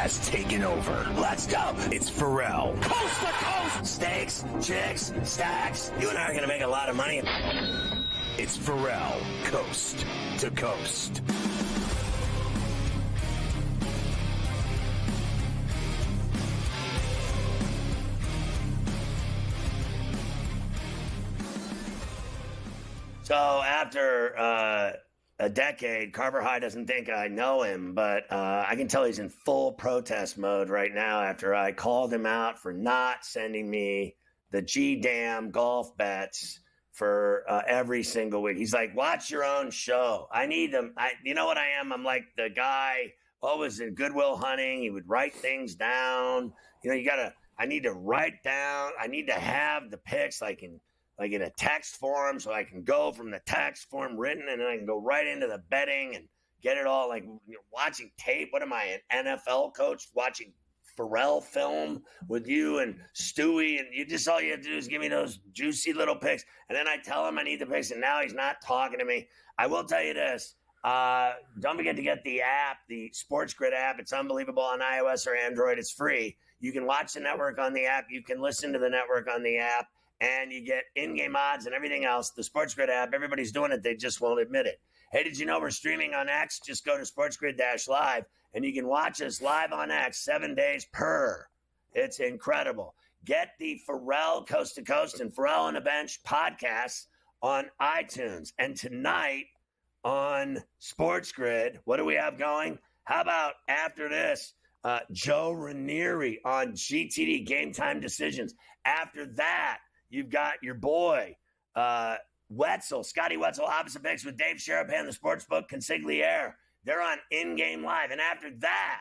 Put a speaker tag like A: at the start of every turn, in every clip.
A: has taken over. Let's go. It's Ferrall. Coast to coast. Steaks, chicks, stacks. You and I are going to make a lot of money. It's Ferrall, coast to coast. So after a decade, Carver High doesn't think I know him, but I can tell he's in full protest mode right now after I called him out for not sending me the G-damn golf bets for every single week. He's like, watch your own show. I need them. You know what I am? I'm like the guy always in Goodwill Hunting. He would write things down. You know, I need to write down. I need to have the picks like in a text form, so I can go from the text form written and then I can go right into the betting and get it all, like, you know, watching tape. What am I, an NFL coach watching Ferrall film with you and Stewie, and all you have to do is give me those juicy little picks, and then I tell him I need the picks, and now he's not talking to me. I will tell you this. Don't forget to get the app, the SportsGrid app. It's unbelievable on iOS or Android. It's free. You can watch the network on the app. You can listen to the network on the app. And you get in-game odds and everything else. The SportsGrid app, everybody's doing it. They just won't admit it. Hey, did you know we're streaming on X? Just go to SportsGrid-Live, and you can watch us live on X 7 days per. It's incredible. Get the Ferrall Coast to Coast and Ferrall on the Bench podcasts on iTunes. And tonight on SportsGrid, what do we have going? How about after this, Joe Ranieri on GTD Game Time Decisions. After that, you've got your boy, Wetzel, Scotty Wetzel, opposite picks with Dave Sherapan, the sportsbook consigliere. They're on in-game live. And after that,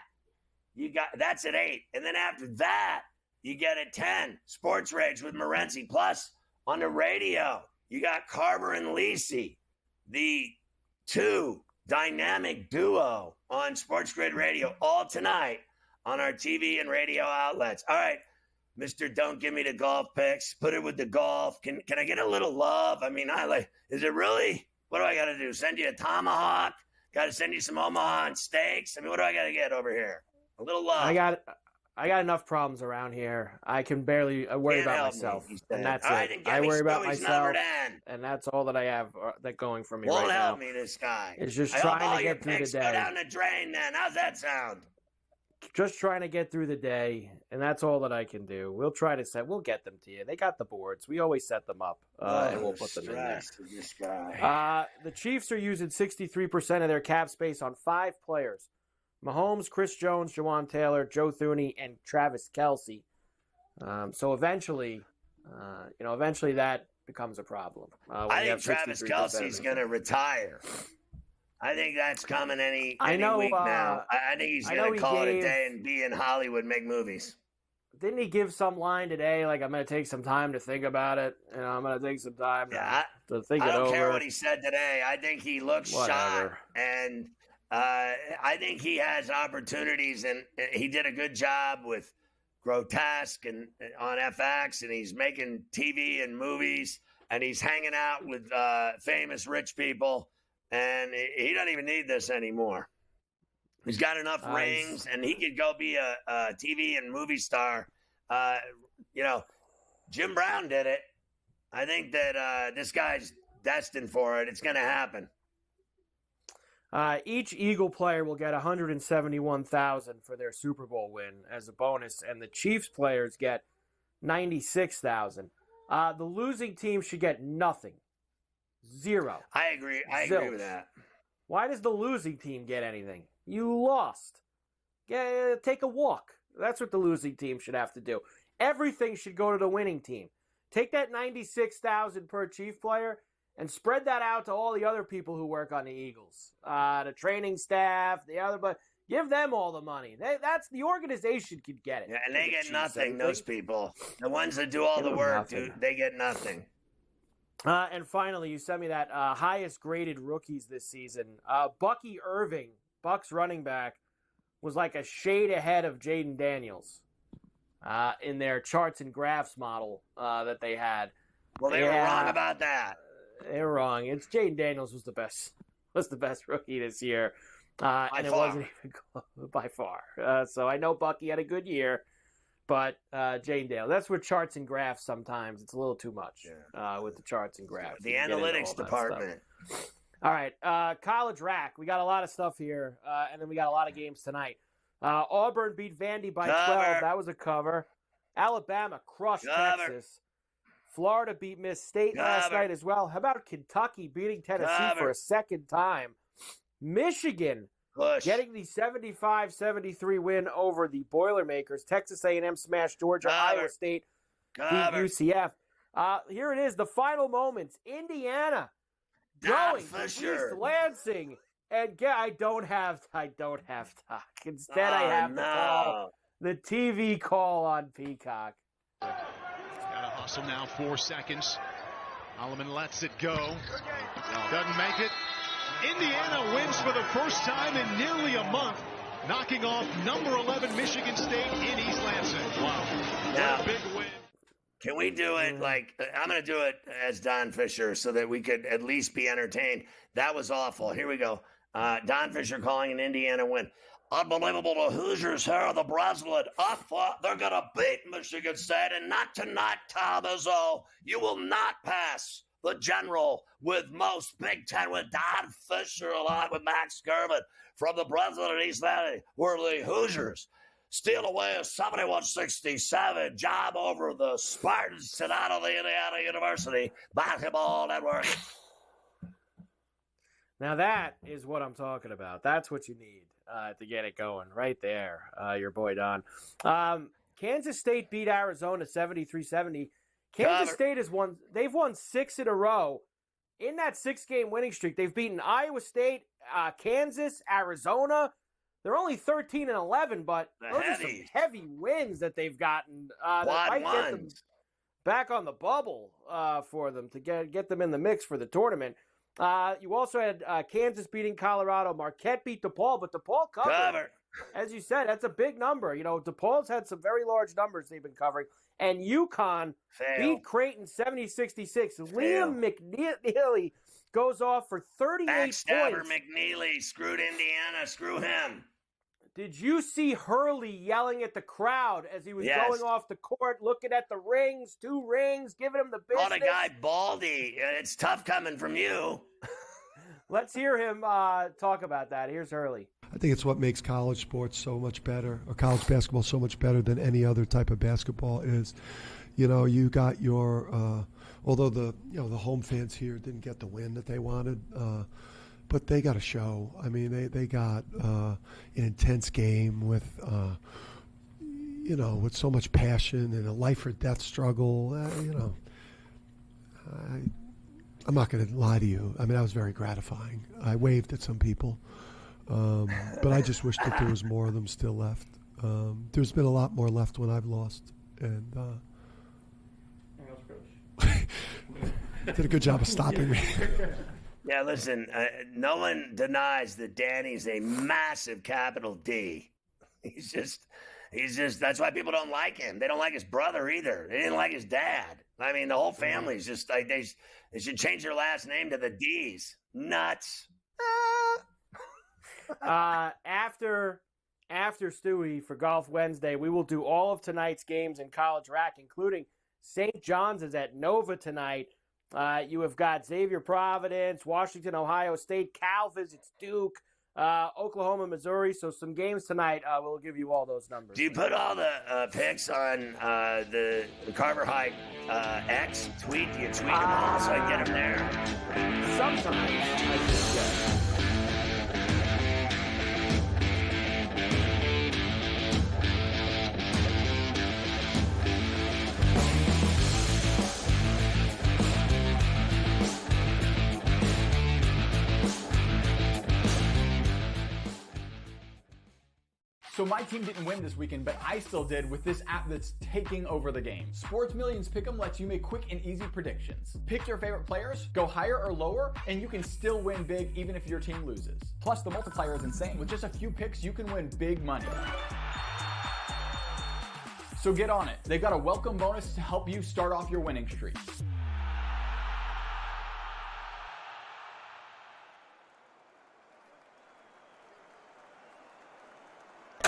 A: that's at 8. And then after that, you get at 10, Sports Rage with Morency. Plus, on the radio, you got Carver and Lisi, the two dynamic duo on SportsGrid Radio, all tonight on our TV and radio outlets. All right. Mr. Don't give me the golf picks. Put it with the golf. Can I get a little love? I mean, is it really? What do I got to do? Send you a tomahawk? Got to send you some Omaha and steaks? I mean, what do I got to get over here? A little love.
B: I got enough problems around here. I can barely worry about myself, and that's it. I worry about myself, and that's all that I have that going for me right now.
A: Won't help me, this guy.
B: It's just trying to get through the day.
A: Go down the drain, then. How's that sound?
B: Just trying to get through the day, and that's all that I can do. We'll get them to you. They got the boards. We always set them up, and we'll put them in there.
A: This guy.
B: The Chiefs are using 63% of their cap space on 5 players: Mahomes, Chris Jones, Jawan Taylor, Joe Thuney, and Travis Kelce. So eventually that becomes a problem.
A: I think Travis Kelce's going to retire. I think that's coming any week now. I think he's going to call it a day and be in Hollywood, make movies.
B: Didn't he give some line today, like, I'm going to take some time to think about it? You know, I'm going to take some time to think it over. I don't care
A: what he said today. I think he looks shot, and I think he has opportunities, and he did a good job with Grotesque and on FX, and he's making TV and movies, and he's hanging out with famous rich people. And he doesn't even need this anymore. He's got enough rings, and he could go be a TV and movie star. Jim Brown did it. I think that this guy's destined for it. It's going to happen.
B: Each Eagle player will get $171,000 for their Super Bowl win as a bonus, and the Chiefs players get $96,000. The losing team should get nothing. 0.
A: I agree. I agree with that.
B: Why does the losing team get anything? You lost. Take a walk. That's what the losing team should have to do. Everything should go to the winning team. Take that $96,000 per Chief player and spread that out to all the other people who work on the Eagles, the training staff, but give them all the money. That's the organization could get it.
A: Yeah, and they get nothing. Those people, the ones that do all the work, dude, they get nothing.
B: And finally, you sent me that highest graded rookies this season. Bucky Irving, Bucks running back, was like a shade ahead of Jaden Daniels in their charts and graphs model that they had.
A: Well, they were wrong about that.
B: They were wrong. It's Jaden Daniels was the best rookie this year. And it wasn't even by far. So I know Bucky had a good year, but Jane Dale, that's where charts and graphs sometimes it's a little too much with the charts and graphs.
A: The analytics department.
B: All right, college rack. We got a lot of stuff here, and then we got a lot of games tonight. Auburn beat Vandy by 12. That was a cover. Alabama crushed Texas. Florida beat Miss State last night as well. How about Kentucky beating Tennessee for a second time? Michigan getting the 75-73 win over the Boilermakers. Texas A&M smashed Georgia. Iowa State beat UCF. Here it is, the final moments. Indiana going to East Lansing. And I don't have talk. Instead, I have to call the TV call on Peacock.
C: Got to hustle now, 4 seconds. Alleman lets it go. Doesn't make it. Indiana wins for the first time in nearly a month, knocking off number 11 Michigan State in East Lansing. Wow. What a big win.
A: Can we do it I'm going to do it as Don Fisher so that we could at least be entertained. That was awful. Here we go. Don Fisher calling an Indiana win. Unbelievable. The Hoosiers here are the Breslin. I thought they're going to beat Michigan State, and not tonight, Tom Izzo. You will not pass the general with most Big Ten with Don Fisher along with Max German from the Breslin and East Lansing, where the Hoosiers steal away a 71-67 job over the Spartans tonight on the Indiana University Basketball Network.
B: Now that is what I'm talking about. That's what you need to get it going right there, your boy Don. Kansas State beat Arizona 73-70. Kansas State they've won 6 in a row. In that 6-game winning streak, they've beaten Iowa State, Kansas, Arizona. They're only 13-11, but those are some heavy wins that they've gotten. That might get them back on the bubble for them to get them in the mix for the tournament. You also had Kansas beating Colorado. Marquette beat DePaul, but DePaul covered. As you said, that's a big number. You know, DePaul's had some very large numbers they've been covering. And UConn beat Creighton 70-66. Liam McNeely goes off for 38 points.
A: McNeely screwed Indiana. Screw him.
B: Did you see Hurley yelling at the crowd as he was going off the court, looking at the rings, 2 rings, giving him the business?
A: Oh, the guy Baldy. It's tough coming from you.
B: Let's hear him talk about that. Here's Hurley.
D: I think it's what makes college sports so much better, or college basketball so much better than any other type of basketball is. You know, you got your, although the home fans here didn't get the win that they wanted, but they got a show. I mean, they got an intense game with, with so much passion and a life or death struggle. I'm not going to lie to you. I mean, that was very gratifying. I waved at some people, but I just wish that there was more of them still left. There's been a lot more left when I've lost, and did a good job of stopping me.
A: Yeah, listen, no one denies that Danny's a massive capital D. He's just, that's why people don't like him. They don't like his brother either. They didn't like his dad. I mean, the whole family's just like, they should change their last name to the D's. Nuts.
B: After Stewie for Golf Wednesday, we will do all of tonight's games in College Rack, including St. John's is at Nova tonight. You have got Xavier Providence, Washington, Ohio State, Cal visits Duke, Oklahoma, Missouri. So some games tonight. We'll give you all those numbers.
A: Do you put all the picks on the Carver High X tweet? Do you tweet them all so I can get them there?
B: Sometimes I think, yes.
E: So my team didn't win this weekend, but I still did with this app that's taking over the game. Sports Millions Pick'em lets you make quick and easy predictions. Pick your favorite players, go higher or lower, and you can still win big even if your team loses. Plus, the multiplier is insane. With just a few picks, you can win big money. So get on it. They've got a welcome bonus to help you start off your winning streak.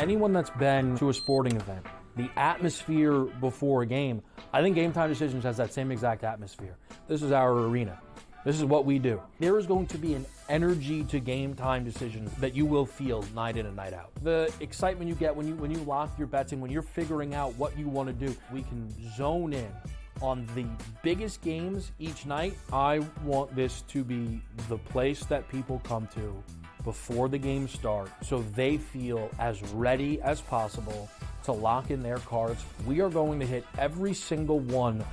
F: anyone that's been to a sporting event, the atmosphere before a game, I think Game Time Decisions has that same exact atmosphere. This is our arena. This is what we do. There is going to be an energy to Game Time Decisions that you will feel night in and night out. The excitement you get when you lock your bets in, when you're figuring out what you want to do, we can zone in on the biggest games each night. I want this to be the place that people come to before the games start so they feel as ready as possible to lock in their cards. We are going to hit every single one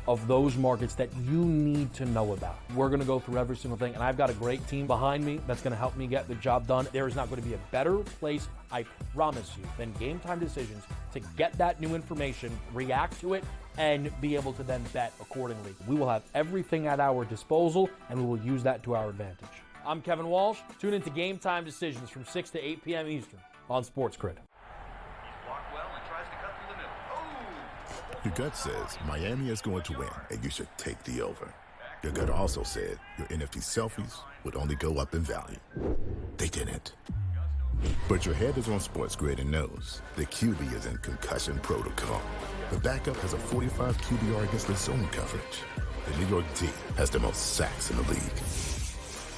F: of those markets that you need to know about. We're going to go through every single thing, and I've got a great team behind me that's going to help me get the job done. There is not going to be a better place, I promise you, than Game Time Decisions to get that new information, react to it, and be able to then bet accordingly. We will have everything at our disposal, and we will use that to our advantage. I'm Kevin Walsh. Tune into Game Time Decisions from 6 to 8 p.m. Eastern on SportsGrid.
G: Your gut says Miami is going to win, and you should take the over. Your gut also said your NFT selfies would only go up in value. They didn't. But your head is on SportsGrid and knows the QB is in concussion protocol. The backup has a 45 QBR against the zone coverage. The New York D has the most sacks in the league.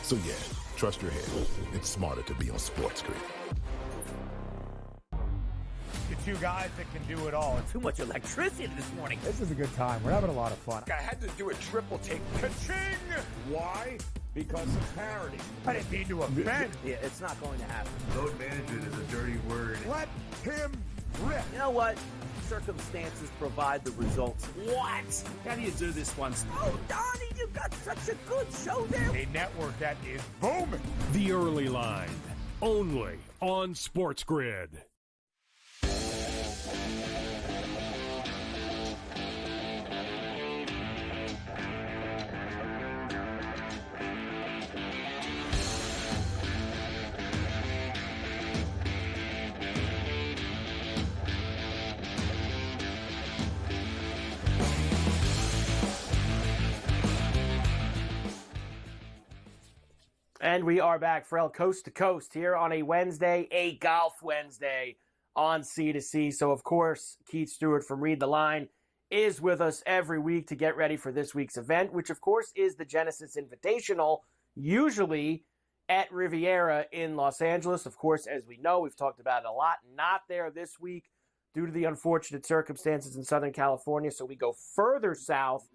G: So yeah, trust your head. It's smarter to be on SportsGrid.
H: Two guys that can do it all.
I: Too much electricity this morning.
H: This is a good time. We're having a lot of fun.
I: I had to do a triple take.
H: Ka-ching! Why? Because of parity. I didn't mean to offend.
I: Yeah, it's not going to happen.
J: Load management is a dirty word.
H: Let him rip.
I: You know what? Circumstances provide the results. What? How do you do this once? Oh, Donnie, you got such a good show there.
H: A network that is booming.
K: The Early Line, only on SportsGrid.
B: And we are back, Ferrall, coast to coast here on a Wednesday, a golf Wednesday on C2C. So, of course, Keith Stewart from Read the Line is with us every week to get ready for this week's event, which, of course, is the Genesis Invitational, usually at Riviera in Los Angeles. Of course, as we know, we've talked about it a lot, not there this week due to the unfortunate circumstances in Southern California. So we go further south,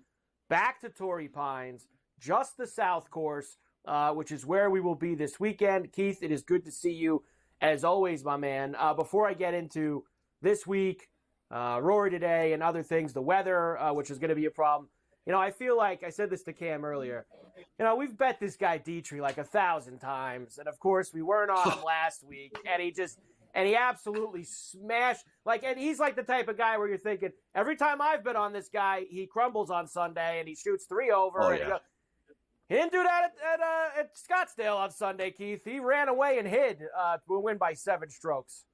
B: back to Torrey Pines, just the South Course, which is where we will be this weekend. Keith, it is good to see you, as always, my man. Before I get into this week, Rory today, and other things, the weather, which is going to be a problem. You know, I feel like, I said this to Cam earlier, you know, we've bet this guy Dietrich like 1,000 times, and of course we weren't on him last week, and he absolutely smashed, and he's like the type of guy where you're thinking, every time I've been on this guy, he crumbles on Sunday, and he shoots 3 over, and he didn't do that at Scottsdale on Sunday, Keith. He ran away and hid to win by 7 strokes.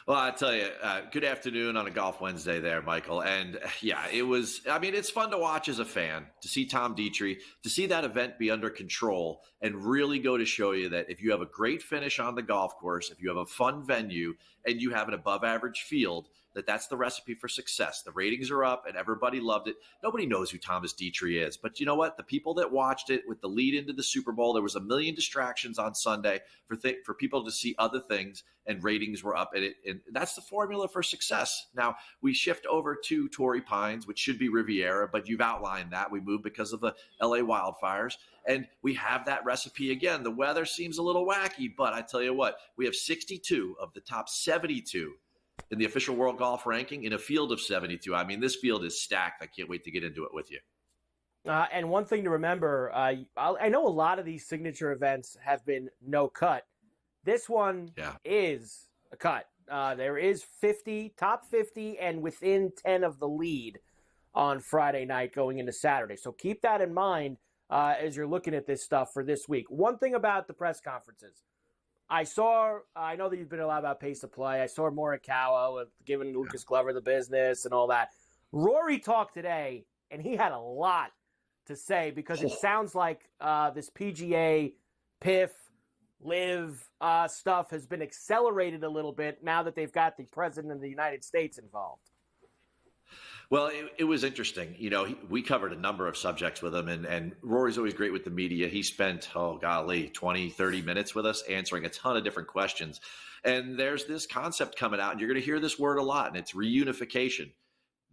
L: Well, I tell you, good afternoon on a Golf Wednesday there, Michael. And yeah, it was, I mean, it's fun to watch as a fan, to see Tom Dietrich, to see that event be under control and really go to show you that if you have a great finish on the golf course, if you have a fun venue and you have an above average field, that's the recipe for success. The ratings are up and everybody loved it. Nobody knows who Thomas Dietrich is, but you know what? The people that watched it with the lead into the Super Bowl, there was a million distractions on Sunday for people to see other things, and ratings were up. And that's the formula for success. Now we shift over to Torrey Pines, which should be Riviera, but you've outlined that we moved because of the LA wildfires. And we have that recipe again. The weather seems a little wacky, but I tell you what, we have 62 of the top 72 in the official world golf ranking in a field of 72. I mean, this field is stacked. I can't wait to get into it with you.
B: And one thing to remember, I know a lot of these signature events have been no cut. This one is a cut. There is 50, top 50, and within 10 of the lead on Friday night going into Saturday. So keep that in mind as you're looking at this stuff for this week. One thing about the press conferences. I know that you've been a lot about pace of play. I saw Morikawa giving Lucas Glover the business and all that. Rory talked today, and he had a lot to say because it sounds like this PGA PIF live stuff has been accelerated a little bit now that they've got the president of the United States involved.
L: Well, it was interesting. We covered a number of subjects with him, and Rory's always great with the media. He spent, 20, 30 minutes with us answering a ton of different questions. And there's this concept coming out, and you're going to hear this word a lot, and it's reunification.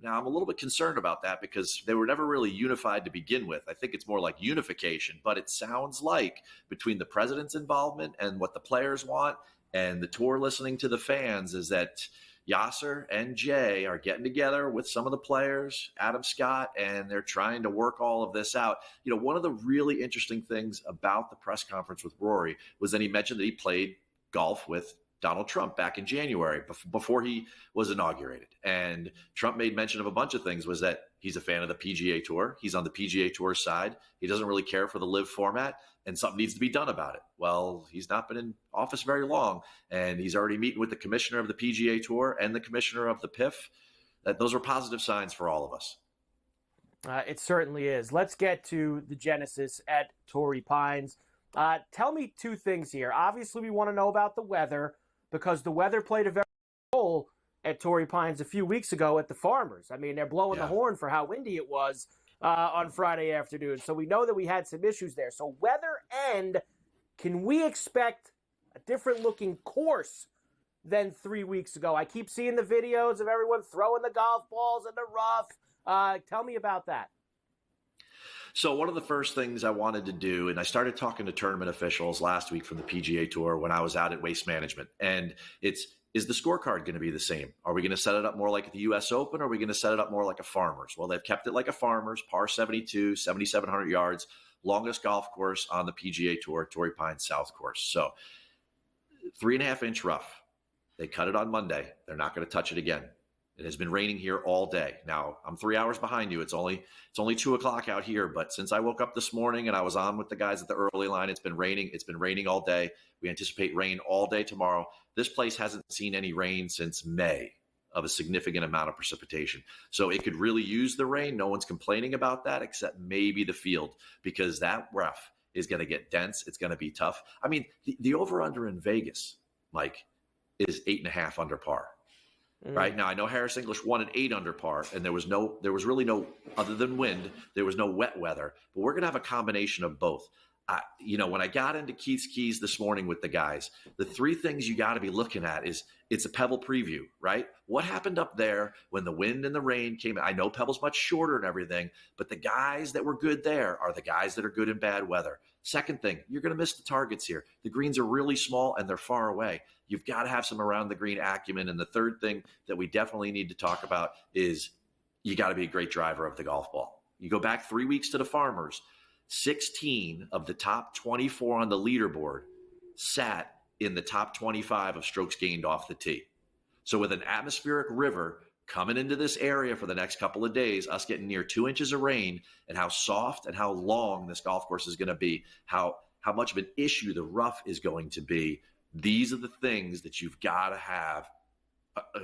L: Now, I'm a little bit concerned about that because they were never really unified to begin with. I think it's more like unification, but it sounds like between the president's involvement and what the players want and the tour listening to the fans is that Yasser and Jay are getting together with some of the players, Adam Scott, and they're trying to work all of this out. One of the really interesting things about the press conference with Rory was that he mentioned that he played golf with Donald Trump back in January before he was inaugurated. And Trump made mention of a bunch of things, was that he's a fan of the PGA Tour. He's on the PGA Tour side. He doesn't really care for the live format, and something needs to be done about it. Well, he's not been in office very long, and he's already meeting with the commissioner of the PGA Tour and the commissioner of the PIF. Those are positive signs for all of us.
B: It certainly is. Let's get to the genesis at Torrey Pines. Tell me two things here. Obviously, we want to know about the weather, because the weather played a very big role at Torrey Pines a few weeks ago at the Farmers. I mean, they're blowing the horn for how windy it was on Friday afternoon. So we know that we had some issues there. So weather, and can we expect a different looking course than 3 weeks ago? I keep seeing the videos of everyone throwing the golf balls in the rough. Tell me about that.
L: So one of the first things I wanted to do, and I started talking to tournament officials last week from the PGA Tour when I was out at Waste Management, and is the scorecard going to be the same? Are we going to set it up more like the U.S. Open, or are we going to set it up more like a Farmers? Well, they've kept it like a Farmers, par 72, 7,700 yards, longest golf course on the PGA Tour, Torrey Pines South Course. So 3.5-inch rough. They cut it on Monday. They're not going to touch it again. It has been raining here all day. Now, I'm 3 hours behind you. It's only 2 o'clock out here. But since I woke up this morning and I was on with the guys at the early line, it's been raining. It's been raining all day. We anticipate rain all day tomorrow. This place hasn't seen any rain since May of a significant amount of precipitation. So it could really use the rain. No one's complaining about that except maybe the field, because that rough is going to get dense. It's going to be tough. I mean, the over-under in Vegas, Mike, is 8.5 under par. Right now, I know Harris English won at 8 under par, and there was really no, other than wind, there was no wet weather. But we're going to have a combination of both. When I got into Keith's Keys this morning with the guys, the three things you got to be looking at is it's a Pebble preview, right? What happened up there when the wind and the rain came in? I know Pebble's much shorter and everything, but the guys that were good there are the guys that are good in bad weather. Second thing, you're going to miss the targets here. The greens are really small and they're far away. You've got to have some around the green acumen. And the third thing that we definitely need to talk about is you got to be a great driver of the golf ball. You go back 3 weeks to the Farmers, 16 of the top 24 on the leaderboard sat in the top 25 of strokes gained off the tee. So with an atmospheric river coming into this area for the next couple of days, us getting near 2 inches of rain, and how soft and how long this golf course is going to be, how much of an issue the rough is going to be, these are the things that you've got to have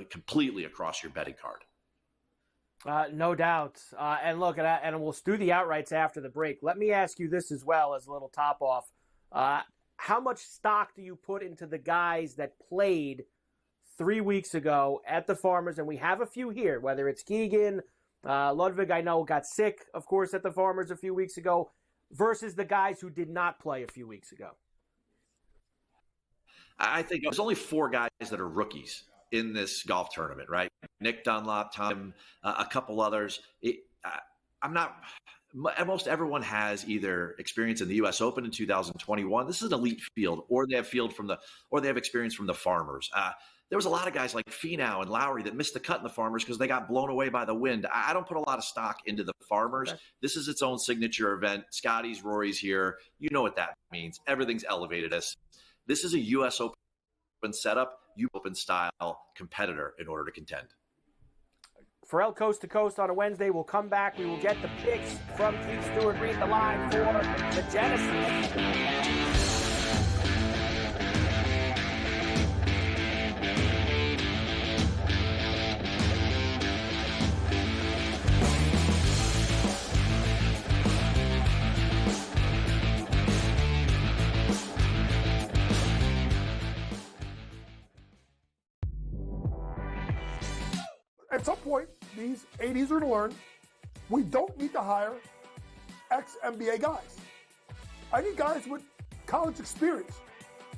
L: completely across your betting card.
B: No doubt. And look, and we'll do the outrights after the break. Let me ask you this as well as a little top off. How much stock do you put into the guys that played 3 weeks ago at the Farmers? And we have a few here, whether it's Keegan, Ludwig, I know, got sick, of course, at the Farmers a few weeks ago, versus the guys who did not play a few weeks ago.
L: I think there's only 4 guys that are rookies in this golf tournament, right? Nick Dunlop, Tom, a couple others. Most everyone has either experience in the U.S. Open in 2021. This is an elite field, or they have experience from the Farmers. There was a lot of guys like Finau and Lowry that missed the cut in the Farmers because they got blown away by the wind. I don't put a lot of stock into the Farmers. Okay. This is its own signature event. Scotty's, Rory's here. You know what that means. Everything's elevated us. This is a U.S. Open setup, U.S. Open style competitor in order to contend.
B: Ferrall Coast to Coast on a Wednesday. We'll come back. We will get the picks from Keith Stewart. Read the line for the Genesis.
M: At some point, these 80s are going to learn we don't need to hire ex-NBA guys. I need guys with college experience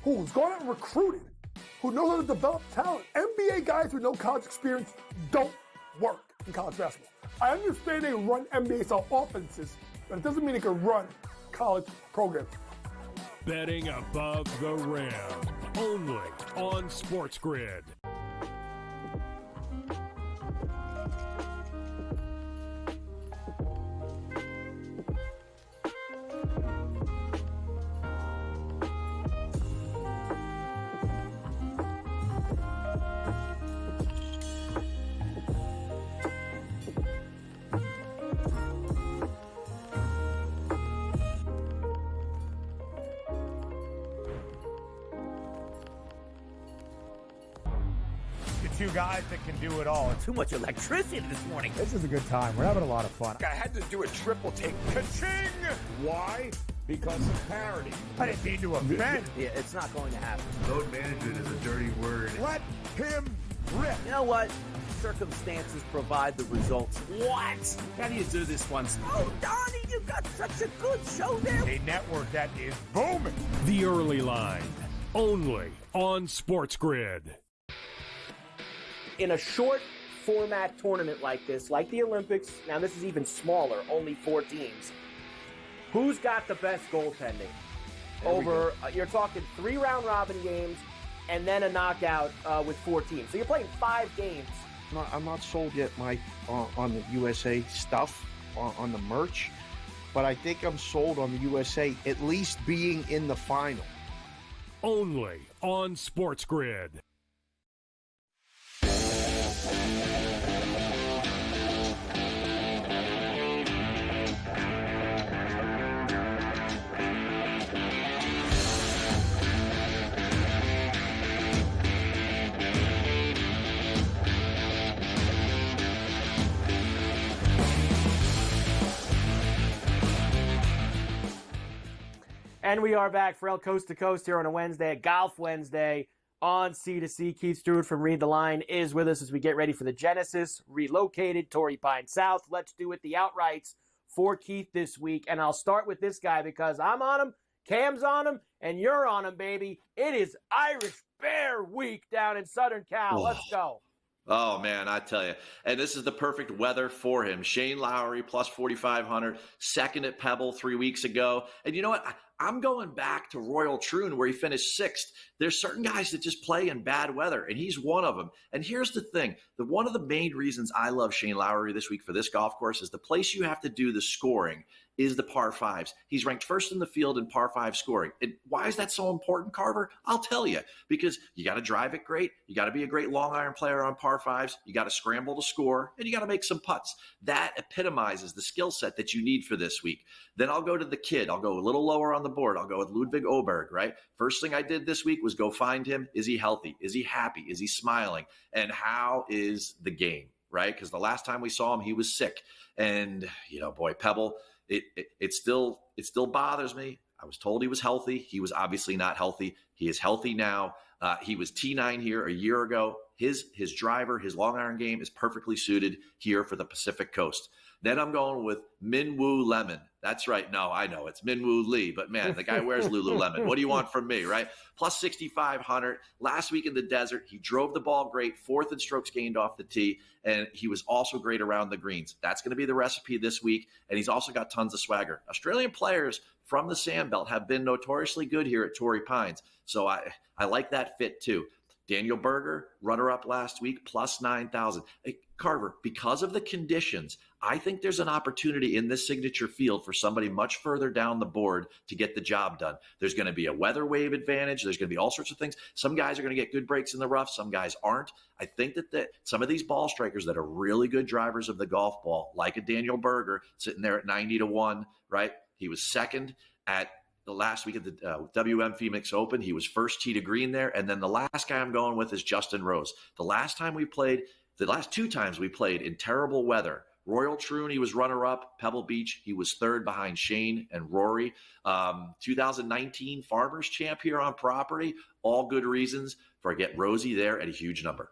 M: who's gone out and recruited, who knows how to develop talent. NBA guys with no college experience don't work in college basketball. I understand they run NBA-style offenses, but it doesn't mean they can run college programs.
K: Betting above the rim, only on SportsGrid.
H: Two guys that can do it all.
I: Too much electricity this morning.
N: This is a good time. We're having a lot of fun.
H: I had to do a triple take. Ka-ching! Why? Because of parity. I didn't mean to offend.
I: Yeah, it's not going to happen.
J: Load management is a dirty word.
H: Let him rip.
I: You know what? Circumstances provide the results. What? How do you do this once? Oh, Donnie, you got such a good show there.
H: A network that is booming.
K: The Early Line, only on SportsGrid.
B: In a short format tournament like this, like the Olympics, now this is even smaller, only 4 teams. Who's got the best goaltending? You're talking 3 round robin games and then a knockout with 4 teams. So you're playing 5 games.
O: I'm not sold yet, Mike, on the USA stuff, on the merch, but I think I'm sold on the USA at least being in the final.
K: Only on SportsGrid.
B: And we are back for El Coast to Coast here on a Wednesday, a Golf Wednesday on C2C. Keith Stewart from Read the Line is with us as we get ready for the Genesis Relocated Torrey Pine South. Let's do it, the outrights for Keith this week. And I'll start with this guy because I'm on him, Cam's on him, and you're on him, baby. It is Irish Bear Week down in Southern Cal. Let's go.
L: Oh, man, I tell you. And this is the perfect weather for him. Shane Lowry, plus 4,500, second at Pebble 3 weeks ago. And you know what? I'm going back to Royal Troon where he finished 6th. There's certain guys that just play in bad weather, and he's one of them. And here's the thing. One of the main reasons I love Shane Lowry this week for this golf course is the place you have to do the scoring is the par 5s. He's ranked first in the field in par 5 scoring. And why is that so important, Carver? I'll tell you. Because you got to drive it great. You got to be a great long iron player on par 5s. You got to scramble to score, and you got to make some putts. That epitomizes the skill set that you need for this week. Then I'll go to the kid. I'll go a little lower on the board. I'll go with Ludwig Oberg, right? First thing I did this week was go find him. Is he healthy? Is he happy? Is he smiling? And how is the game, right? Because the last time we saw him, he was sick. And, you know, boy, Pebble, it still bothers me. I was told he was healthy. He was obviously not healthy. He is healthy now. He was T9 here a year ago. His driver, his long iron game is perfectly suited here for the Pacific Coast. Then I'm going with Minwoo Lemon. That's right. No, I know it's Minwoo Lee, but man, the guy wears Lululemon. What do you want from me, right? Plus 6,500. Last week in the desert, he drove the ball great, 4th in strokes gained off the tee, and he was also great around the greens. That's going to be the recipe this week, and he's also got tons of swagger. Australian players from the Sandbelt have been notoriously good here at Torrey Pines, so I like that fit too. Daniel Berger, runner-up last week, plus 9,000. Hey, Carver, because of the conditions, I think there's an opportunity in this signature field for somebody much further down the board to get the job done. There's going to be a weather wave advantage. There's going to be all sorts of things. Some guys are going to get good breaks in the rough. Some guys aren't. I think that some of these ball strikers that are really good drivers of the golf ball, like a Daniel Berger, sitting there at 90-1, right? He was second at the last week of the WM Phoenix Open. He was first tee to green there. And then the last guy I'm going with is Justin Rose. The last 2 times we played in terrible weather, Royal Troon, he was runner-up. Pebble Beach, he was 3rd behind Shane and Rory. 2019 Farmers Champ here on property. All good reasons for get Rosie there at a huge number.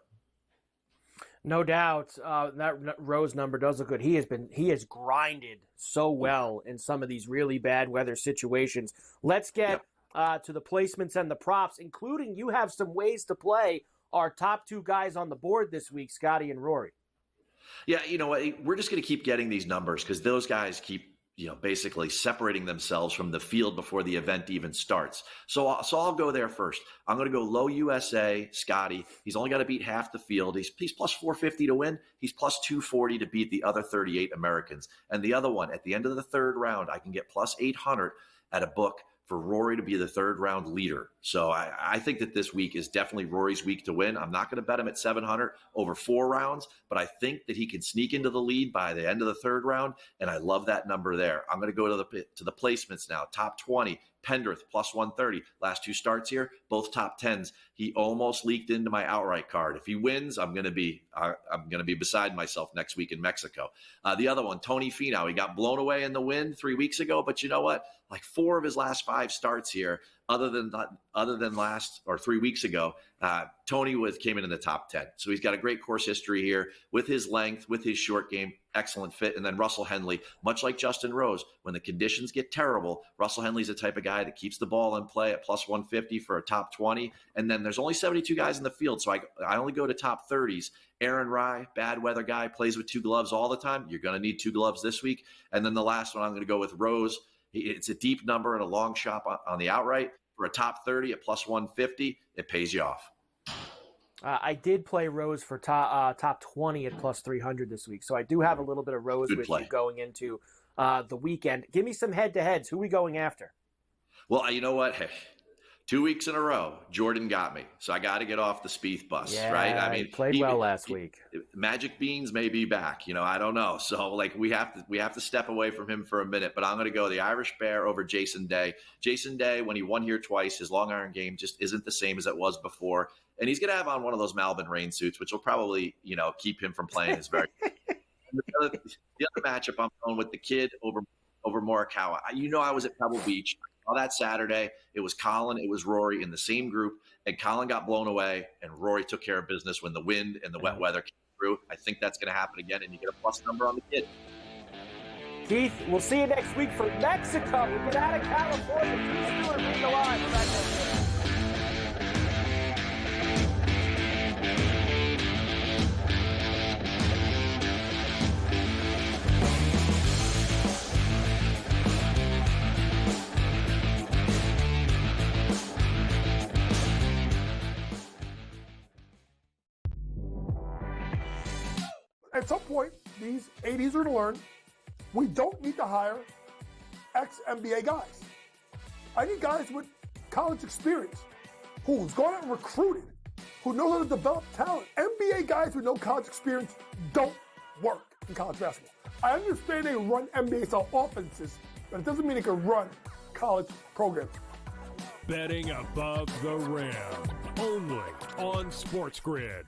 B: No doubt, that Rose number does look good. He has grinded so well in some of these really bad weather situations. Let's get to the placements and the props, including you have some ways to play our top two guys on the board this week, Scotty and Rory.
L: Yeah, you know what? We're just going to keep getting these numbers because those guys keep, basically separating themselves from the field before the event even starts. So I'll go there first. I'm going to go low USA, Scotty. He's only got to beat half the field. He's plus 450 to win. He's plus 240 to beat the other 38 Americans. And the other one, at the end of the third round, I can get plus 800 at a book for Rory to be the third round leader. So I think that this week is definitely Rory's week to win. I'm not going to bet him at 700 over 4 rounds, but I think that he can sneak into the lead by the end of the third round, and I love that number there. I'm going to go to the placements now. Top 20, Pendrith plus 130. Last 2 starts here, both top 10s. He almost leaked into my outright card. If he wins, I'm going to be beside myself next week in Mexico. The other one, Tony Finau, he got blown away in the wind 3 weeks ago, but you know what? Like 4 of his last 5 starts here, other than last or 3 weeks ago, Tony came in the top 10. So he's got a great course history here with his length, with his short game, excellent fit. And then Russell Henley, much like Justin Rose, when the conditions get terrible, Russell Henley's the type of guy that keeps the ball in play at plus 150 for a top 20. And then there's only 72 guys in the field, so I only go to top 30s. Aaron Rye, bad weather guy, plays with 2 gloves all the time. You're going to need 2 gloves this week. And then the last one, I'm going to go with Rose. It's a deep number and a long shot on the outright. For a top 30 at plus 150, it pays you off.
B: I did play Rose for top 20 at plus 300 this week, so I do have a little bit of Rose with you going into the weekend. Give me some head-to-heads. Who are we going after?
L: Well, you know what? Hey, 2 weeks in a row, Jordan got me. So I got to get off the Spieth bus, right? I mean,
B: he played well last week.
L: Magic Beans may be back. I don't know. So we have to step away from him for a minute. But I'm going to go the Irish Bear over Jason Day. Jason Day, when he won here twice, his long iron game just isn't the same as it was before. And he's going to have on one of those Malvin rain suits, which will probably keep him from playing his very. the other matchup, I'm going with the kid over Morikawa. I was at Pebble Beach. All that Saturday, it was Colin, it was Rory in the same group, and Colin got blown away, and Rory took care of business when the wind and the wet weather came through. I think that's going to happen again, and you get a plus number on the kid.
B: Keith, we'll see you next week for Mexico. We get out of California. Keith Stewart, read the line.
M: At some point, these 80s are going to learn we don't need to hire ex-NBA guys. I need guys with college experience who's gone out and recruited, who know how to develop talent. NBA guys with no college experience don't work in college basketball. I understand they run NBA-style offenses, but it doesn't mean they can run college programs.
K: Betting above the rim, only on SportsGrid.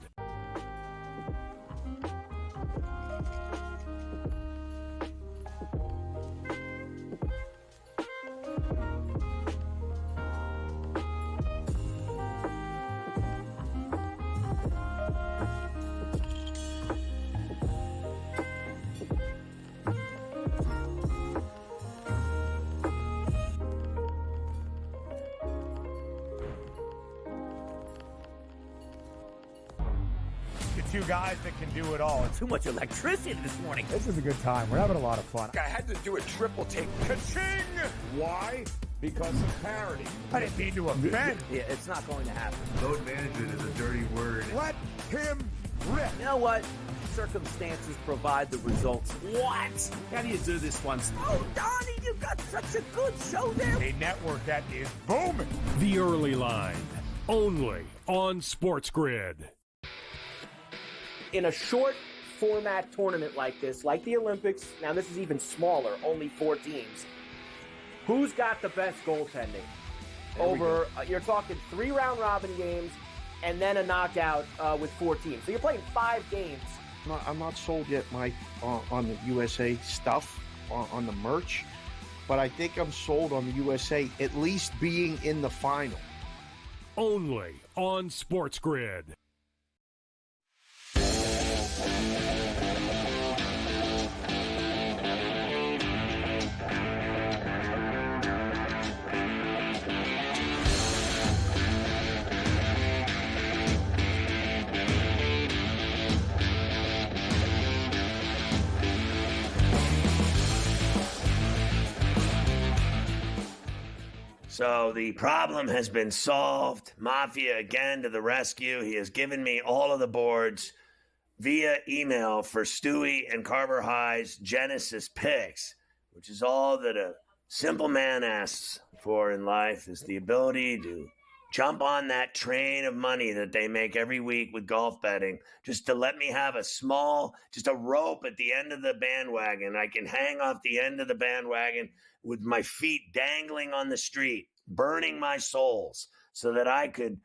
H: Two guys that can do it all.
I: Too much electricity this morning.
N: This is a good time. We're having a lot of fun.
H: I had to do a triple take. Ka-ching! Why? Because of parity. I didn't mean to offend.
I: Yeah, it's not going to happen.
J: Load management is a dirty word.
H: Let him rip.
I: You know what? Circumstances provide the results. What? How do you do this one? Oh, Donnie, you got such a good show there.
H: A network that is booming.
K: The Early Line, only on SportsGrid.
B: In a short format tournament like this, like the Olympics, now this is even smaller, only 4 teams. Who's got the best goaltending? You're talking 3 round robin games and then a knockout with 4 teams. So you're playing 5 games.
O: I'm not sold yet, Mike, on the USA stuff, on the merch, but I think I'm sold on the USA at least being in the final.
K: Only on SportsGrid.
A: So the problem has been solved. Mafia again to the rescue. He has given me all of the boards via email for Stewie and Carver High's Genesis picks, which is all that a simple man asks for in life, is the ability to jump on that train of money that they make every week with golf betting, just to let me have just a rope at the end of the bandwagon. I can hang off the end of the bandwagon with my feet dangling on the street, burning my soles, so that I could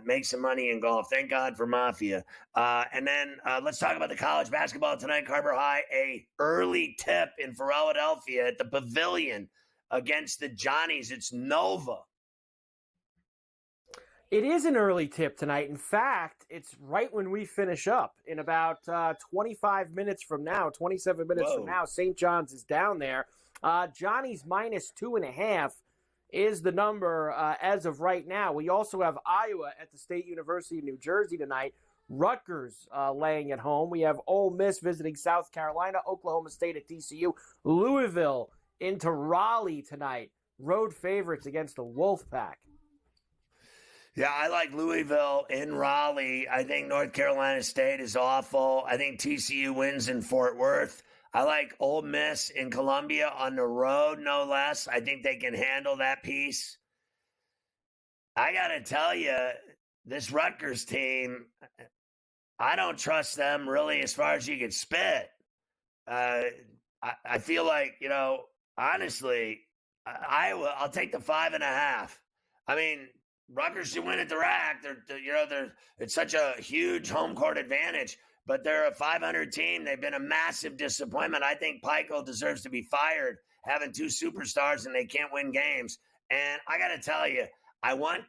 A: make some money in golf. Thank God for Mafia. And then let's talk about the college basketball tonight. Carver High, a early tip in Philadelphia at the Pavilion against the Johnnies. It's Nova.
B: It is an early tip tonight. In fact, it's right when we finish up. In about 25 minutes from now, 27 minutes from now, St. John's is down there. Johnny's minus 2.5 is the number as of right now. We also have Iowa at the State University of New Jersey tonight. Rutgers laying at home. We have Ole Miss visiting South Carolina. Oklahoma State at TCU. Louisville into Raleigh tonight. Road favorites against the Wolfpack.
A: Yeah, I like Louisville in Raleigh. I think North Carolina State is awful. I think TCU wins in Fort Worth. I like Ole Miss in Columbia on the road, no less. I think they can handle that piece. I got to tell you, this Rutgers team, I don't trust them really as far as you can spit. I feel like, honestly, Iowa, I'll take the 5.5. I mean, Rutgers should win at the rack. It's such a huge home court advantage. But they're a 500 team. They've been a massive disappointment. I think Pico deserves to be fired, having two superstars and they can't win games. And I got to tell you, I want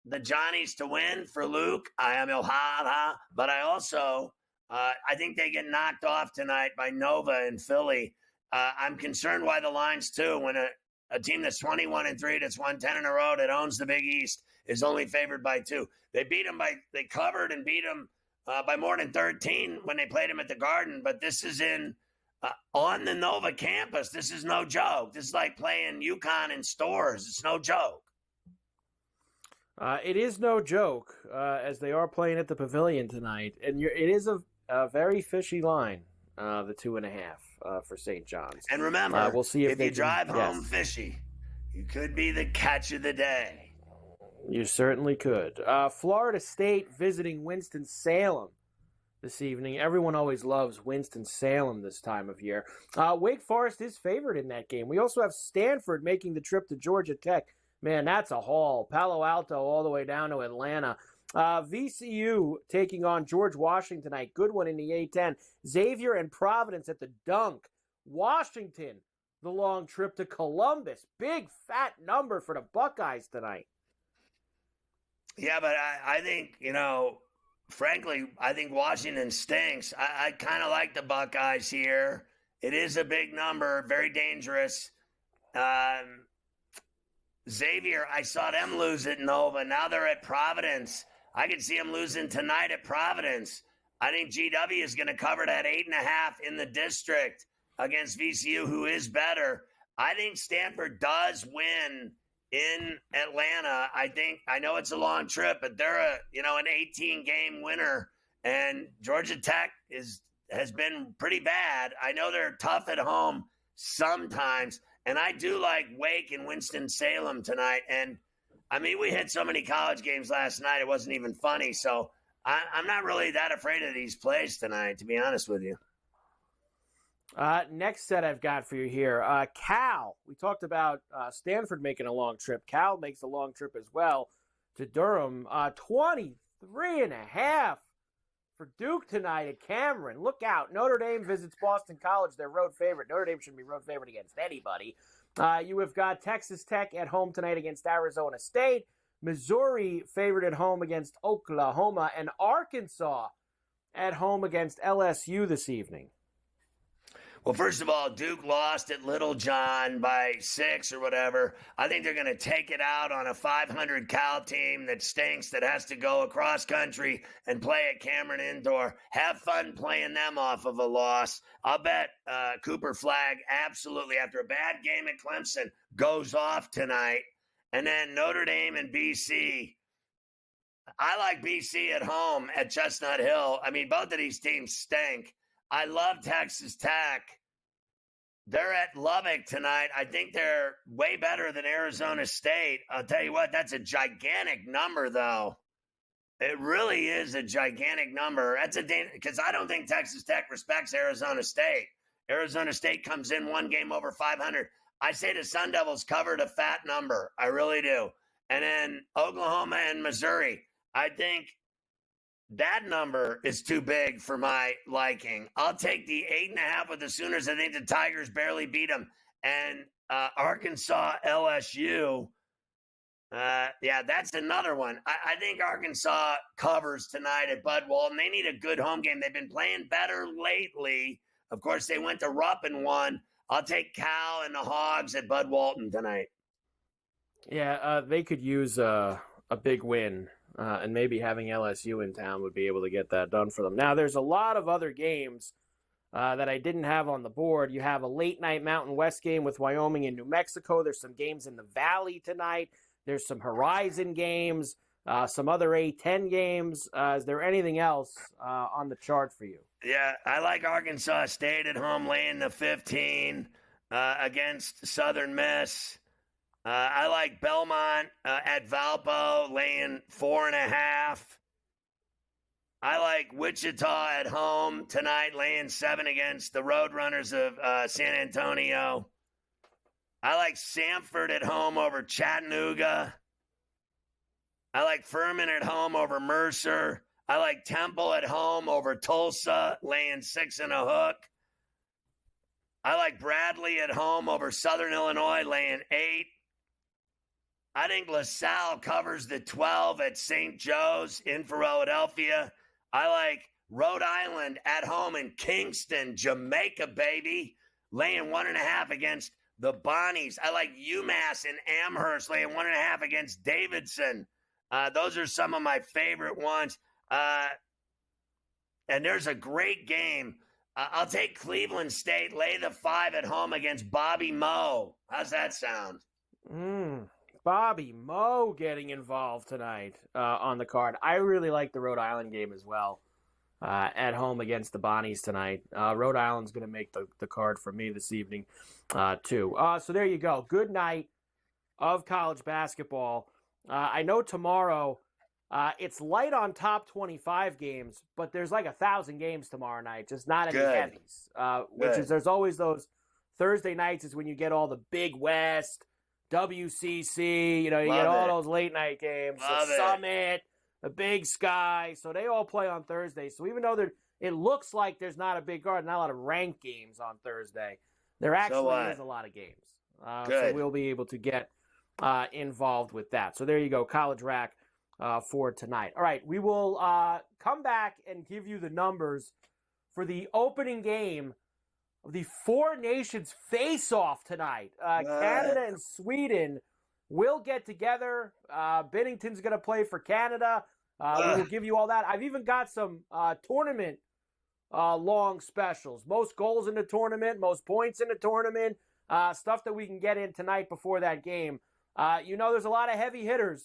A: the Johnnies to win for Luke. I am Ilha, but I also, I think they get knocked off tonight by Nova in Philly. I'm concerned why the line's 2 when a team that's 21-3, that's won 10 in a row, that owns the Big East, is only favored by 2. They covered and beat them by more than 13 when they played him at the Garden, but this is on the Nova campus. This is no joke. This is like playing UConn in stores. It's no joke.
B: It is no joke, as they are playing at the Pavilion tonight, and it is a very fishy line, the 2.5 for St. John's.
A: And remember,
B: we'll see if
A: you drive home fishy, you could be the catch of the day.
B: You certainly could. Florida State visiting Winston-Salem this evening. Everyone always loves Winston-Salem this time of year. Wake Forest is favored in that game. We also have Stanford making the trip to Georgia Tech. Man, that's a haul. Palo Alto all the way down to Atlanta. VCU taking on George Washington tonight. Good one in the A-10. Xavier and Providence at the Dunk. Washington, the long trip to Columbus. Big fat number for the Buckeyes tonight.
A: Yeah, but I think, frankly, I think Washington stinks. I kind of like the Buckeyes here. It is a big number, very dangerous. Xavier, I saw them lose at Nova. Now they're at Providence. I could see them losing tonight at Providence. I think GW is going to cover that 8.5 in the district against VCU, who is better. I think Stanford does win in Atlanta. I know it's a long trip, but they're an 18-game winner, and Georgia Tech has been pretty bad. I know they're tough at home sometimes, and I do like Wake and Winston-Salem tonight. And I mean, we had so many college games last night, it wasn't even funny. So I'm not really that afraid of these plays tonight, to be honest with you.
B: Next set I've got for you here. Cal. We talked about Stanford making a long trip. Cal makes a long trip as well to Durham. 23.5 for Duke tonight at Cameron. Look out. Notre Dame visits Boston College, their road favorite. Notre Dame shouldn't be road favorite against anybody. You have got Texas Tech at home tonight against Arizona State. Missouri favored at home against Oklahoma. And Arkansas at home against LSU this evening.
A: Well, first of all, Duke lost at Little John by 6 or whatever. I think they're going to take it out on a 500 Cal team that stinks, that has to go across country and play at Cameron Indoor. Have fun playing them off of a loss. I'll bet Cooper Flagg absolutely, after a bad game at Clemson, goes off tonight. And then Notre Dame and BC. I like BC at home at Chestnut Hill. I mean, both of these teams stink. I love Texas Tech. They're at Lubbock tonight. I think they're way better than Arizona State. I'll tell you what, that's a gigantic number, though. It really is a gigantic number. That's because I don't think Texas Tech respects Arizona State. Arizona State comes in one game over 500. I say the Sun Devils covered a fat number. I really do. And then Oklahoma and Missouri. I think that number is too big for my liking. I'll take the 8.5 with the Sooners. I think the Tigers barely beat them. And Arkansas, LSU. Yeah, that's another one. I think Arkansas covers tonight at Bud Walton. They need a good home game. They've been playing better lately. Of course, they went to Rupp and won. I'll take Cal and the Hogs at Bud Walton tonight.
B: Yeah, they could use a big win, and maybe having LSU in town would be able to get that done for them. Now, there's a lot of other games that I didn't have on the board. You have a late-night Mountain West game with Wyoming and New Mexico. There's some games in the Valley tonight. There's some Horizon games, some other A10 games. Is there anything else on the chart for you?
A: Yeah, I like Arkansas State at home laying the 15 against Southern Miss. I like Belmont at Valpo laying 4.5. I like Wichita at home tonight laying 7 against the Roadrunners of San Antonio. I like Samford at home over Chattanooga. I like Furman at home over Mercer. I like Temple at home over Tulsa, laying 6 and a hook. I like Bradley at home over Southern Illinois, laying 8. I think LaSalle covers the 12 at St. Joe's in Philadelphia. I like Rhode Island at home in Kingston, Jamaica, baby, laying 1.5 against the Bonnies. I like UMass in Amherst laying 1.5 against Davidson. Those are some of my favorite ones. And there's a great game. I'll take Cleveland State, lay the 5 at home against Bobby Moe. How's that sound?
B: Bobby Moe getting involved tonight on the card. I really like the Rhode Island game as well. At home against the Bonnies tonight. Rhode Island's going to make the card for me this evening, too. So there you go. Good night of college basketball. I know tomorrow it's light on top 25 games, but there's like 1,000 games tomorrow night, just not any heavies. There's always those Thursday nights is when you get all the Big West, WCC, you get all those late night games, the Summit, the Big Sky, so they all play on Thursday. So even though it looks like there's not a big card, not a lot of ranked games on Thursday, there actually is a lot of games. So we'll be able to get involved with that. So there you go, College Rack for tonight. All right, we will come back and give you the numbers for the opening game of the Four Nations face-off tonight. Canada and Sweden will get together. Binnington's going to play for Canada. We will give you all that. I've even got some tournament long specials. Most goals in the tournament, most points in the tournament, stuff that we can get in tonight before that game. There's a lot of heavy hitters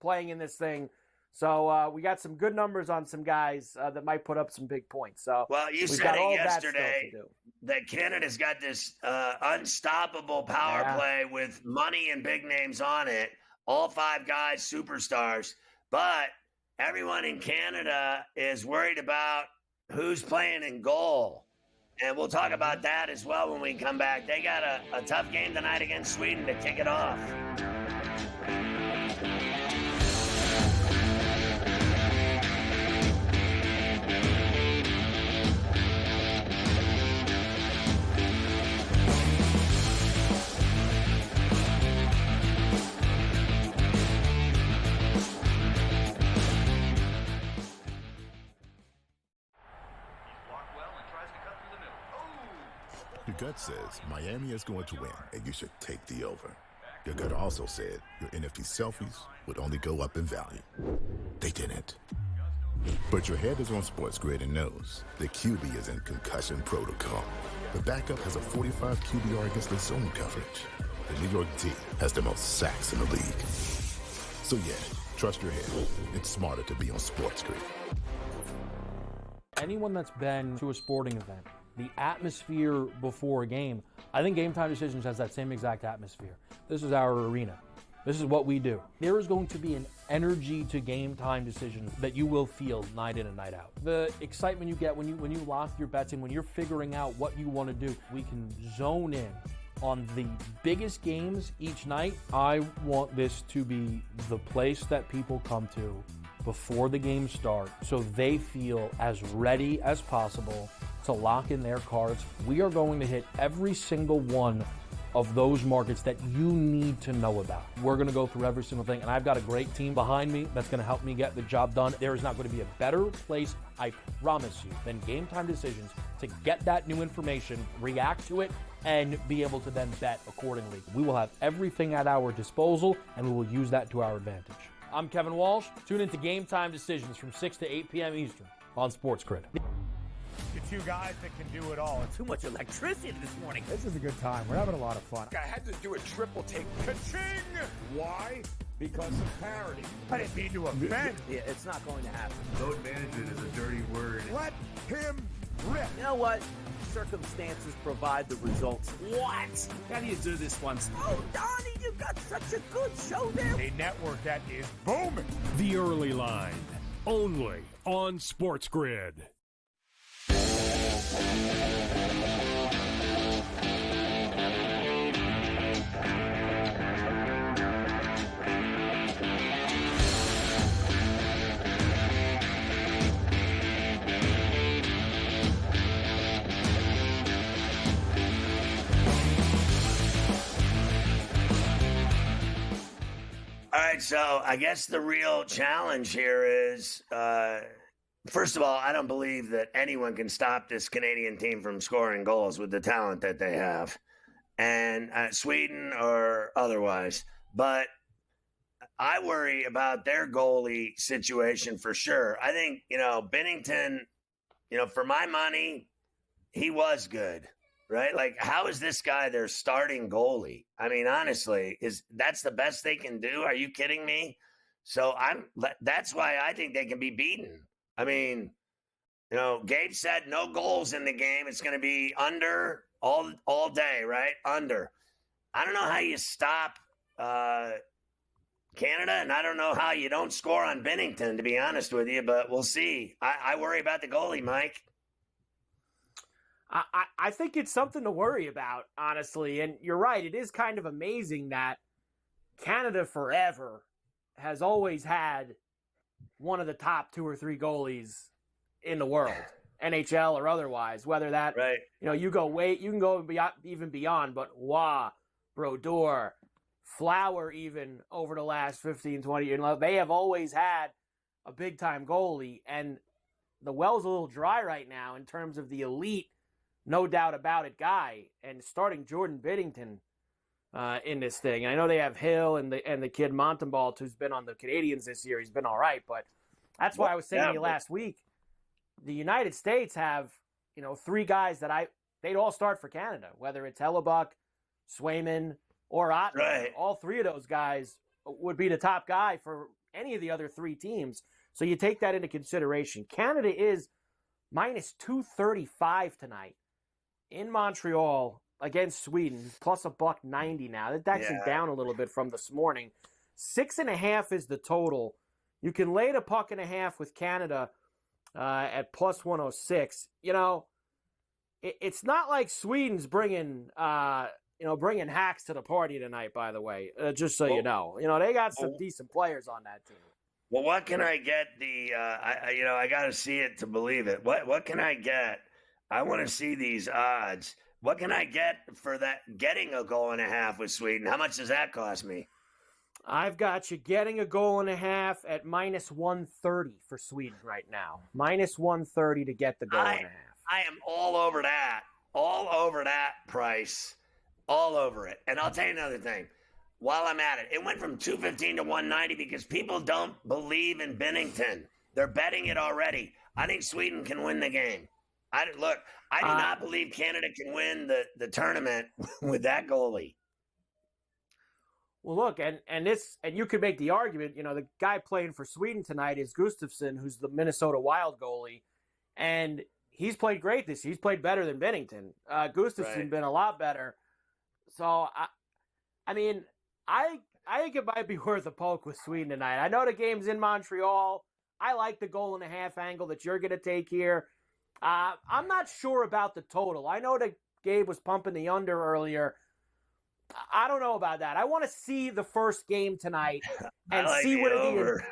B: playing in this thing. So we got some good numbers on some guys that might put up some big points. So
A: you said it yesterday that Canada's got this unstoppable power play with money and big names on it. All 5 guys, superstars. But everyone in Canada is worried about who's playing in goal. And we'll talk about that as well when we come back. They got a tough game tonight against Sweden to kick it off.
G: Your gut says Miami is going to win, and you should take the over. Your gut also said your NFT selfies would only go up in value. They didn't. But your head is on SportsGrid and knows the QB is in concussion protocol. The backup has a 45 QBR against the zone coverage. the New York team has the most sacks in the league. So yeah, trust your head. It's smarter to be on SportsGrid.
F: Anyone that's been to a sporting event, the atmosphere before a game, I think Game Time Decisions has that same exact atmosphere. This is our arena. This is what we do. There is going to be an energy to Game Time Decisions that you will feel night in and night out. The excitement you get when you lock your bets in, when you're figuring out what you want to do, we can zone in on the biggest games each night. I want this to be the place that people come to before the games start so they feel as ready as possible to lock in their cards. We are going to hit every single one of those markets that you need to know about. We're going to go through every single thing, and I've got a great team behind me that's going to help me get the job done. There is not going to be a better place, I promise you, than Game Time Decisions to get that new information, react to it, and be able to then bet accordingly. We will have everything at our disposal, and we will use that to our advantage. I'm Kevin Walsh. Tune into Game Time Decisions from 6 to 8 p.m. Eastern on SportsGrid.
H: The two guys that can do it all.
I: Too much electricity this morning.
N: This is a good time. We're having a lot of fun.
H: I had to do a triple take. Ka-ching! Why? Because of parity. I didn't mean to offend.
I: Yeah, it's not going to happen.
J: Load management is a dirty word.
H: Let him rip.
I: You know what? Circumstances provide the results. What? How do you do this once? Oh, Donnie, you got such a good show there.
H: A network that is booming.
K: The Early Line, only on SportsGrid.
A: All right, so I guess the real challenge here is, first of all, I don't believe that anyone can stop this Canadian team from scoring goals with the talent that they have, and Sweden or otherwise. But I worry about their goalie situation for sure. I think, Binnington, for my money, he was good. Right? Like, how is this guy their starting goalie? I mean, honestly, that's the best they can do? Are you kidding me? So that's why I think they can be beaten. I mean, Gabe said no goals in the game. It's going to be under all day, right? Under. I don't know how you stop Canada, and I don't know how you don't score on Binnington, to be honest with you, but we'll see. I worry about the goalie, Mike.
B: I think it's something to worry about, honestly. And you're right. It is kind of amazing that Canada forever has always had one of the top 2 or 3 goalies in the world, NHL or otherwise, whether that,
A: right.
B: You can go even beyond, but Waugh, Brodeur, Flower, even over the last 15, 20 years, they have always had a big time goalie. And the well's a little dry right now in terms of the elite, no doubt about it, guy, and starting Jordan Binnington in this thing. And I know they have Hill and the kid Montembault, who's been on the Canadians this year. He's been all right, but that's why I was saying to you last week, the United States have 3 guys that they'd all start for Canada, whether it's Hellebuck, Swayman, or Ottawa.
A: Right.
B: All 3 of those guys would be the top guy for any of the other 3 teams. So you take that into consideration. Canada is minus 235 tonight in Montreal against Sweden, plus $1.90 now. That's actually down a little bit from this morning. 6.5 is the total. You can lay the $1.50 with Canada at plus 106. It's not like Sweden's bringing hacks to the party tonight, by the way, just so you know. They got some decent players on that team.
A: Well, what can I get I got to see it to believe it. What can I get? I want to see these odds. What can I get for that getting a goal and a half with Sweden? How much does that cost me?
B: I've got you getting a goal and a half at minus 130 for Sweden right now. Minus 130 to get the goal and a half.
A: I am all over that. All over that price. All over it. And I'll tell you another thing. While I'm at it, it went from 215 to 190 because people don't believe in Binnington. They're betting it already. I think Sweden can win the game. I do not believe Canada can win the tournament with that goalie.
B: Well, look, and you could make the argument, the guy playing for Sweden tonight is Gustafsson, who's the Minnesota Wild goalie, and he's played great this year. He's played better than Binnington. Gustafsson been a lot better. So, I think it might be worth a poke with Sweden tonight. I know the game's in Montreal. I like the 1.5 angle that you're going to take here. I'm not sure about the total. I know that Gabe was pumping the under earlier. I don't know about that. I want to see the first game tonight and see what over.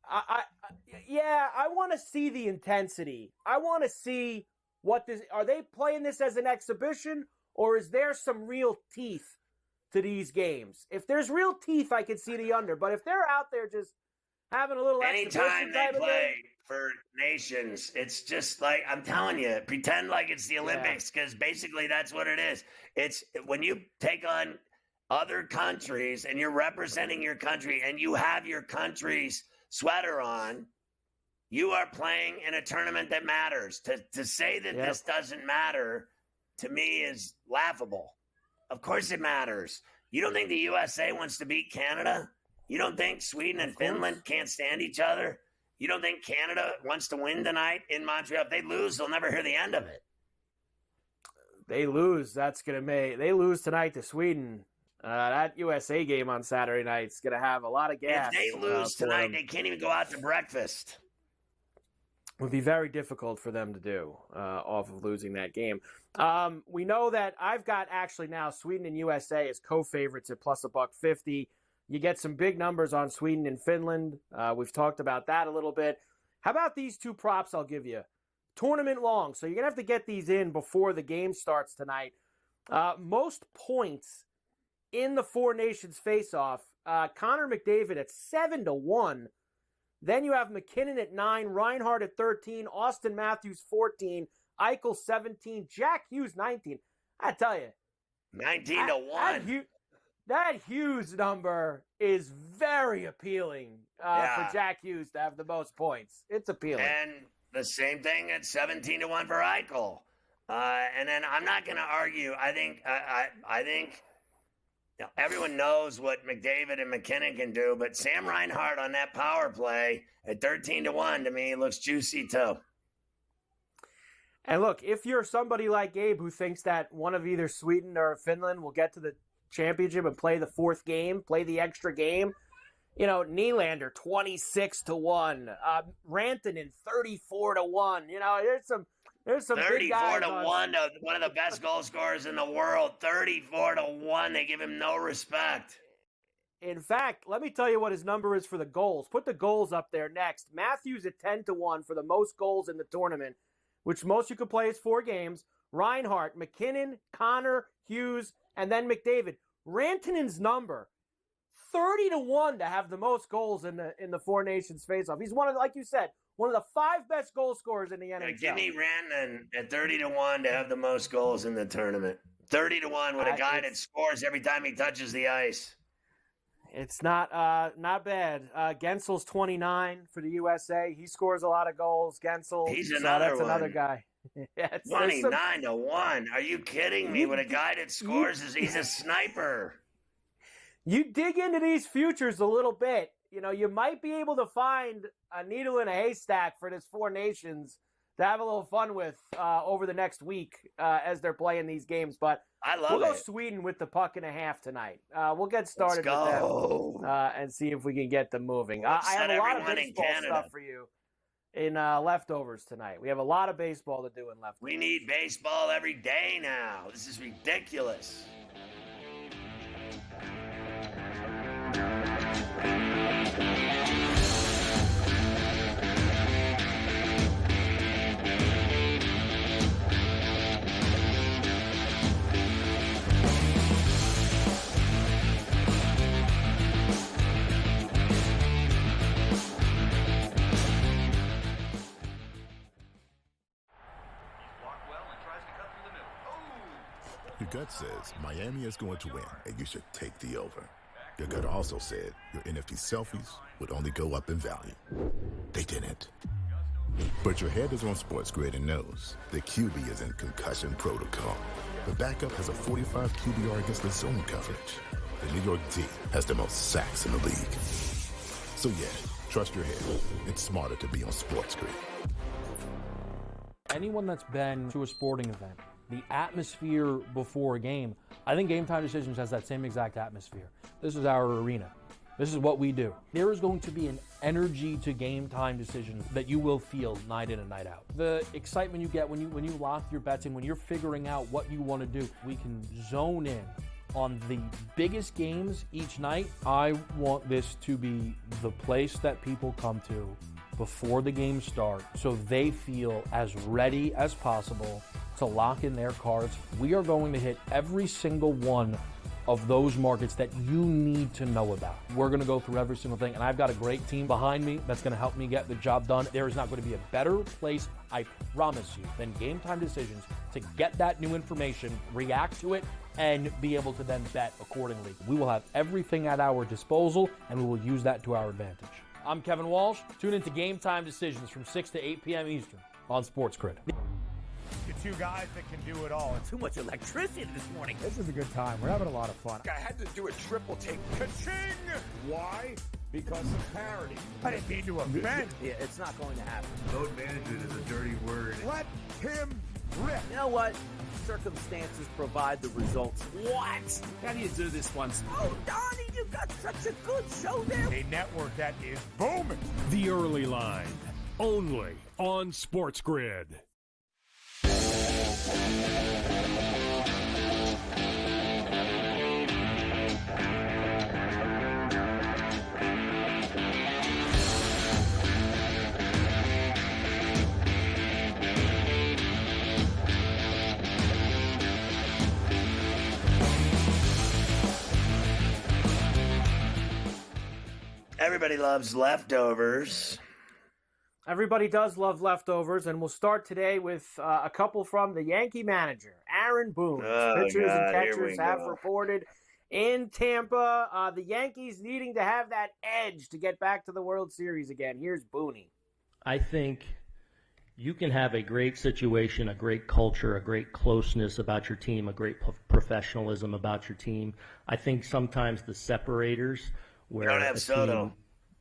B: I want to see the intensity. I want to see are they playing this as an exhibition, or is there some real teeth to these games? If there's real teeth, I can see the under. But if they're out there just having a little
A: anytime they play for nations, it's just like, I'm telling you, pretend like it's the Olympics, because basically that's what it is. It's when you take on other countries and you're representing your country and you have your country's sweater on, you are playing in a tournament that matters. To say that this doesn't matter, to me, is laughable. Of course it matters. You don't think the USA wants to beat Canada? You don't think Sweden and Finland can't stand each other? You don't think Canada wants to win tonight in Montreal? If they lose, they'll never hear the end of it.
B: They lose. They lose tonight to Sweden. That USA game on Saturday night is going to have a lot of gas.
A: If they lose tonight, they can't even go out to breakfast.
B: It would be very difficult for them to do off of losing that game. We know that I've got actually now Sweden and USA as co-favorites at plus $150. You get some big numbers on Sweden and Finland. We've talked about that a little bit. How about these two props I'll give you? Tournament long, so you're going to have to get these in before the game starts tonight. Most points in the Four Nations face-off, Connor McDavid at 7-1. Then you have McKinnon at 9, Reinhart at 13, Austin Matthews 14, Eichel 17, Jack Hughes 19. I tell you,
A: 19-1.
B: That Hughes number is very appealing for Jack Hughes to have the most points. It's appealing.
A: And the same thing at 17-1 for Eichel. And then I'm not going to argue. I think everyone knows what McDavid and McKinnon can do, but Sam Reinhart on that power play at 13-1 to me looks juicy too.
B: And look, if you're somebody like Gabe who thinks that one of either Sweden or Finland will get to the championship and play the fourth game, play the extra game, Nylander 26-1, Rantanen 34-1. There's some
A: 34-1, one of the best goal scorers in the world. 34-1, they give him no respect.
B: In fact, let me tell you what his number is for the goals. Put the goals up there next. Matthews at 10-1 for the most goals in the tournament, which most you could play is 4 games. Reinhart, McKinnon, Connor, Hughes, and then McDavid. Rantanen's number, 30-1 to have the most goals in the Four Nations faceoff. He's one of, like you said, one of the 5 best goal scorers in the NHL.
A: Give me Rantanen at 30-1 to have the most goals in the tournament. 30-1 with a guy that scores every time he touches the ice.
B: It's not bad. Gensel's 29 for the USA. He scores a lot of goals. Gensel,
A: that's
B: one. Another guy.
A: 29-1. Are you kidding me? With a guy that scores, he's a sniper.
B: You dig into these futures a little bit, you might be able to find a needle in a haystack for this Four Nations to have a little fun with over the next week as they're playing these games. But we'll go Sweden with the 1.5 tonight. We'll get started with them and see if we can get them moving. I have a lot of baseball stuff for you in leftovers tonight. We have a lot of baseball to do in leftovers.
A: We need baseball every day now. This is ridiculous.
G: Your gut says Miami is going to win, and you should take the over. Your gut also said your NFT selfies would only go up in value. They didn't. But your head is on SportsGrid and knows the QB is in concussion protocol. The backup has a 45 QBR against the zone coverage. the New York team has the most sacks in the league. So yeah, trust your head. It's smarter to be on SportsGrid.
F: Anyone that's been to a sporting event, the atmosphere before a game, I think Game Time Decisions has that same exact atmosphere. This is our arena. This is what we do. There is going to be an energy to Game Time Decisions that you will feel night in and night out. The excitement you get when you lock your bets in, when you're figuring out what you want to do, we can zone in on the biggest games each night. I want this to be the place that people come to before the games start so they feel as ready as possible to lock in their cards. We are going to hit every single one of those markets that you need to know about. We're going to go through every single thing, and I've got a great team behind me that's going to help me get the job done. There is not going to be a better place, I promise you, than Game Time Decisions to get that new information, react to it, and be able to then bet accordingly. We will have everything at our disposal, and we will use that to our advantage. I'm Kevin Walsh. Tune into Game Time Decisions from 6 to 8 p.m. Eastern on SportsGrid.
H: The two guys that can do it all.
I: Too much electricity this morning.
N: This is a good time. We're having a lot of fun.
H: I had to do a triple take. Ka-ching! Why? Because of parity. I didn't mean to offend.
I: Yeah, it's not going to happen.
J: Load management is a dirty word.
H: Let him rip.
I: You know what? Circumstances provide the results. What? How do you do this once? Oh, Donnie, you got such a good show there.
H: A network that is booming.
K: The Early Line, only on SportsGrid.
A: Everybody loves leftovers.
B: Everybody does love leftovers, and we'll start today with a couple from the Yankee manager, Aaron Boone. Pitchers and catchers have reported in Tampa, the Yankees needing to have that edge to get back to the World Series again. Here's Booney.
P: I think you can have a great situation, a great culture, a great closeness about your team, a great professionalism about your team. I think sometimes the separators where
A: don't have Soto.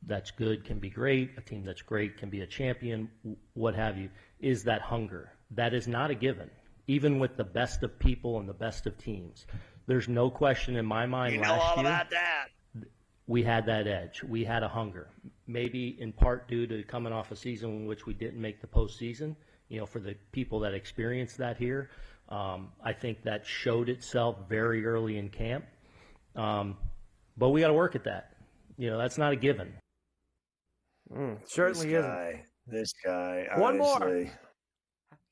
P: That's good can be great, a team that's great can be a champion, what have you, is that hunger. That is not a given, even with the best of people and the best of teams. There's no question in my mind last year. You know all about that. We had that edge. We had a hunger, maybe in part due to coming off a season in which we didn't make the postseason. You know, for the people that experienced that here, I think that showed itself very early in camp. But we got to work at that. You know, that's not a given.
B: Certainly
A: This guy.
B: One
A: honestly.
B: more.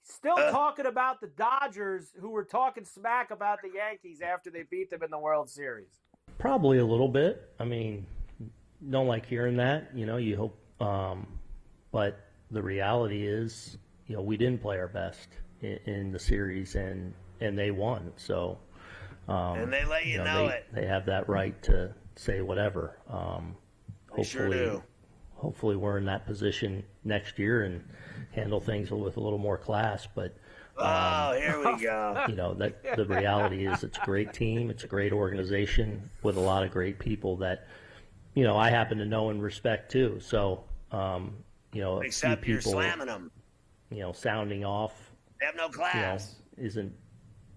B: Still talking about the Dodgers, who were talking smack about the Yankees after they beat them in the World Series.
P: Probably a little bit. I mean, don't like hearing that. You know, you hope. But the reality is, you know, we didn't play our best in the series, and they won. So.
A: And they let you know it.
P: They have that right to say whatever.
A: They sure do.
P: Hopefully we're in that position next year and handle things with a little more class. But
A: here we go.
P: You know, that the reality is it's a great team. It's a great organization with a lot of great people that, you know, I happen to know and respect too. So, you know,
A: except
P: a few people,
A: you're slamming them.
P: You know, sounding off.
A: They have no class.
P: You know, isn't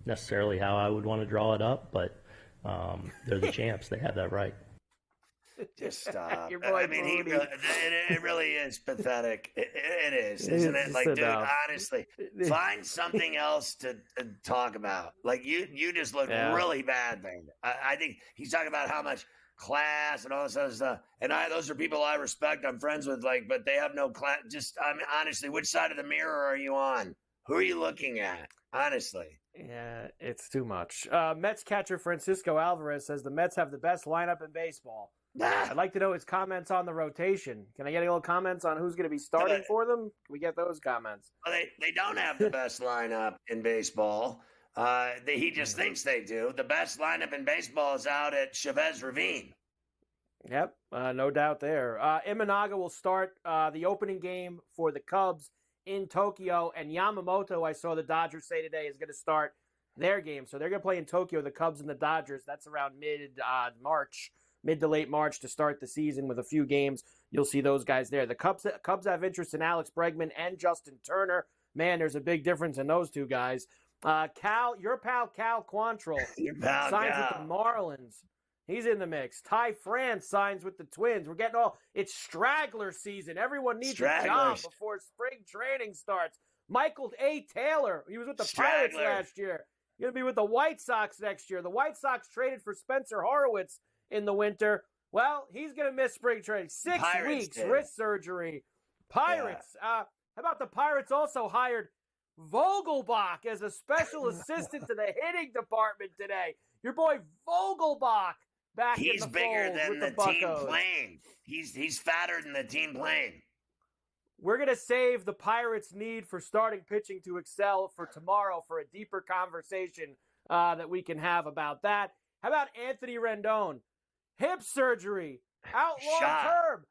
P: necessarily how I would want to draw it up, but they're the champs. They have that right.
A: Just stop. I mean, it really is pathetic. It is, isn't it? Like, dude, honestly, find something else to talk about. Like, you just look really bad, man. I think he's talking about how much class and all this other stuff. And those are people I respect. I'm friends with, like, but they have no class. Just, I mean, honestly, which side of the mirror are you on? Who are you looking at? Honestly.
B: Yeah, it's too much. Mets catcher Francisco Alvarez says the Mets have the best lineup in baseball. I'd like to know his comments on the rotation. Can I get any little comments on who's going to be starting for them? Can we get those comments?
A: Well, they don't have the best lineup in baseball. He just thinks they do. The best lineup in baseball is out at Chavez Ravine.
B: Yep, no doubt there. Imanaga will start the opening game for the Cubs in Tokyo, and Yamamoto, I saw the Dodgers say today, is going to start their game. So they're going to play in Tokyo, the Cubs and the Dodgers. That's around mid to late March to start the season with a few games. You'll see those guys there. The Cubs have interest in Alex Bregman and Justin Turner. Man, there's a big difference in those two guys. Your pal Cal Quantrill signs with the Marlins. He's in the mix. Ty France signs with the Twins. We're getting it's straggler season. Everyone needs a job before spring training starts. Michael A. Taylor, he was with the Pirates last year. He's going to be with the White Sox next year. The White Sox traded for Spencer Horwitz in the winter. Well, he's going to miss spring training. 6 weeks, wrist surgery. Pirates. How about the Pirates also hired Vogelbach as a special assistant to the hitting department today? Your boy Vogelbach back in the fold. He's bigger than the team plane.
A: He's fatter than the team plane.
B: We're going to save the Pirates' need for starting pitching to excel for tomorrow for a deeper conversation that we can have about that. How about Anthony Rendon? Hip surgery, out long-term.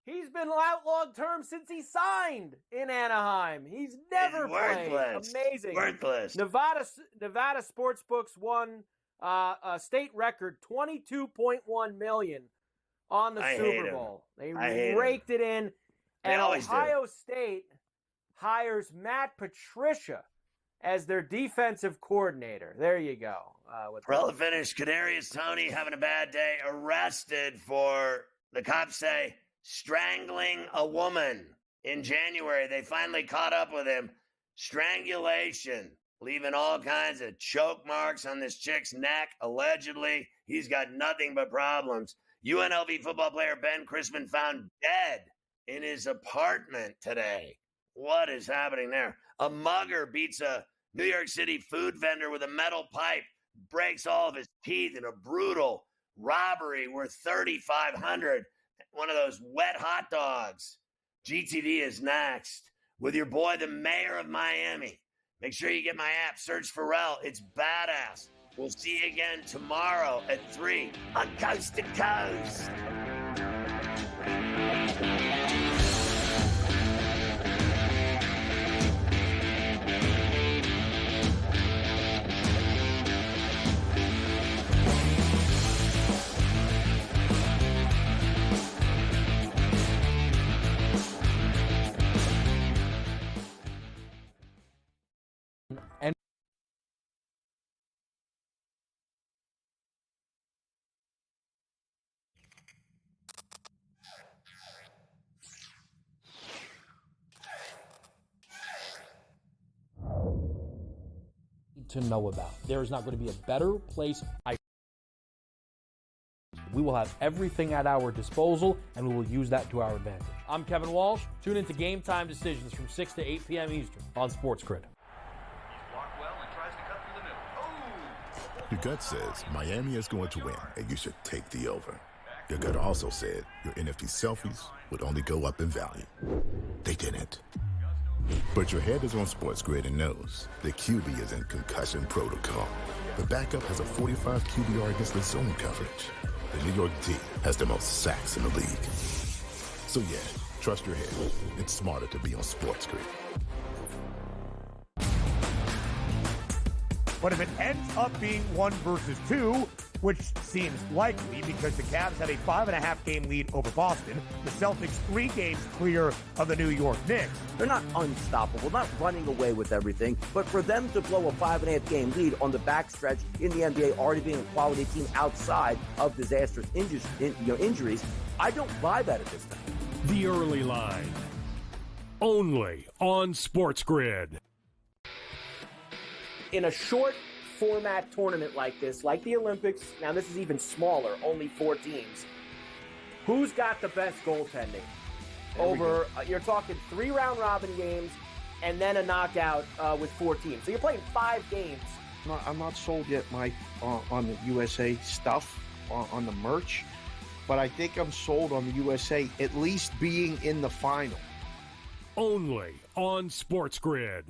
B: He's been out long-term since he signed in Anaheim. He's never played. Amazing.
A: Worthless.
B: Nevada Sportsbooks won a state record $22.1 million on the Super Bowl. They raked it in. And Ohio State hires Matt Patricia as their defensive coordinator. There you go.
A: Well, finish. Kadarius Toney having a bad day. Arrested for, the cops say, strangling a woman in January. They finally caught up with him. Strangulation, leaving all kinds of choke marks on this chick's neck. Allegedly, he's got nothing but problems. UNLV football player Ben Chrisman found dead in his apartment today. What is happening there? A mugger beats a New York City food vendor with a metal pipe, breaks all of his teeth in a brutal robbery worth $3,500. One of those wet hot dogs. GTD is next with your boy, the mayor of Miami. Make sure you get my app. Search Ferrall. It's badass. We'll see you again tomorrow at 3 on Coast to Coast.
F: To know about. There is not going to be a better place. We will have everything at our disposal, and we will use that to our advantage. I'm Kevin Walsh. Tune into Game Time Decisions from 6 to 8 p.m. Eastern on SportsGrid.
G: Your gut says Miami is going to win, and you should take the over. Your gut also said your NFT selfies would only go up in value. They didn't. But your head is on SportsGrid and knows the QB is in concussion protocol. The backup has a 45 QBR against the zone coverage. The New York D has the most sacks in the league. So yeah, trust your head. It's smarter to be on SportsGrid.
H: But if it ends up being 1 versus 2, which seems likely because the Cavs have a 5.5 game lead over Boston, the Celtics 3 games clear of the New York Knicks.
I: They're not unstoppable, not running away with everything, but for them to blow a 5.5 game lead on the backstretch in the NBA, already being a quality team outside of disastrous injuries, I don't buy that at this time.
K: The Early Line, only on SportsGrid.
B: In a short format tournament like this, like the Olympics, now this is even smaller, only 4 teams. Who's got the best goaltending? You're talking 3 round robin games and then a knockout with 4 teams. So you're playing 5 games.
O: I'm not sold yet, Mike, on the USA stuff, on the merch, but I think I'm sold on the USA at least being in the final.
K: Only on SportsGrid.